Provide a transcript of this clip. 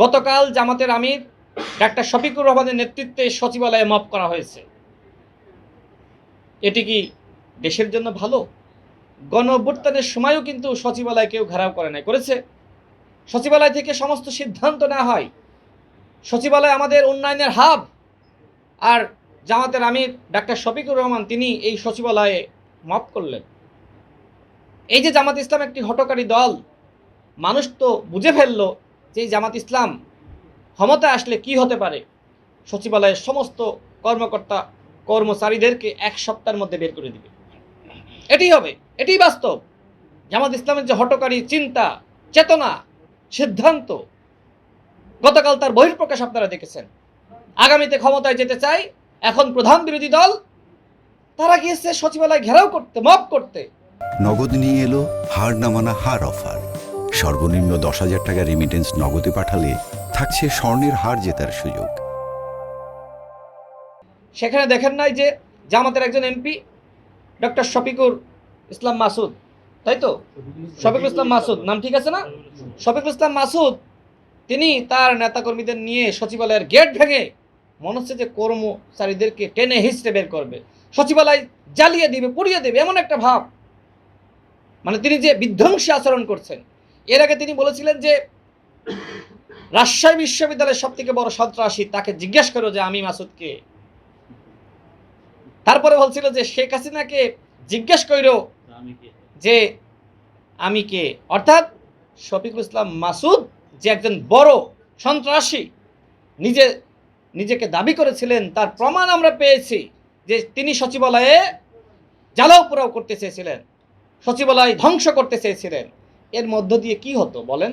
গতকাল জামাতের আমির ডাক্তার শফিকুর রহমানের নেতৃত্বে সচিবালয়ে মব করা হয়েছে। এটি কি দেশের জন্য ভালো? গণ অভ্যুত্থানের সময়ও কিন্তু সচিবালয় কেউ ঘেরাও করে নাই, করেছে? সচিবালয় থেকে সমস্ত সিদ্ধান্ত নেওয়া হয়। সচিবালয় আমাদের উন্নয়নের হাব। আর জামাতের আমির ডাক্তার শফিকুর রহমান তিনি এই সচিবালয়ে মব করলেন। এই যে জামাত ইসলাম একটি হঠকারী দল, মানুষ তো বুঝে ফেললো যে এই জামাত ইসলাম ক্ষমতায় আসলে কি হতে পারে। সচিবালয়ের সমস্ত কর্মকর্তা কর্মচারীদেরকে এক সপ্তাহের মধ্যে বের করে দিবে। এটি হবে, এটি বাস্তব। জামাত ইসলামের যে হঠকারী চিন্তা, চেতনা, সিদ্ধান্ত, গতকাল তার বহিঃপ্রকাশ আপনারা দেখেছেন। আগামীতে ক্ষমতায় যেতে চায়, এখন প্রধান বিরোধী দল, তারা গিয়েছে সচিবালয় ঘেরাও করতে, মব করতে। নগদ নিয়ে এলো হার না মানা হার অফার। সর্বনিম্ন 10,000 টাকা রেমিটেন্স নগদে পাঠালে থাকছে স্বর্ণের হার জেতার সুযোগ। সেখানে দেখেন নাই যে জামাতের একজন এমপি ডক্টর শফিকুর ইসলাম মাসুদ, তাই তো? শফিকুল ইসলাম মাসুদ নাম ঠিক আছে না? শফিকুল ইসলাম মাসুদ তিনি তার নেতাকর্মীদের নিয়ে সচিবালয়ের গেট ভেঙে মনে হচ্ছে যে কর্মচারীদেরকে টেনে হিঁচড়ে বের করবে, সচিবালয় জ্বালিয়ে দিবে, পুড়িয়ে দেবে, এমন একটা ভাব। মানে তিনি যে বিধ্বংসী আচরণ করছেন। এর আগে তিনি বলেছিলেন যে রাজশাহী বিশ্ববিদ্যালয়ের সব থেকে বড় সন্ত্রাসী, তাকে জিজ্ঞেস করো যে আমি মাসুদকে। তারপরে বলছিল যে শেখ হাসিনাকে জিজ্ঞেস করো যে আমি কে। অর্থাৎ শফিকুল ইসলাম মাসুদ যে একজন বড় সন্ত্রাসী নিজেকে দাবি করেছিলেন, তার প্রমাণ আমরা পেয়েছি যে তিনি সচিবালয়ে জ্বালাও পোড়াও করতে চেয়েছিলেন, সচিবালয় ধ্বংস করতে চেয়েছিলেন। এর মধ্য দিয়ে কি হতো বলেন?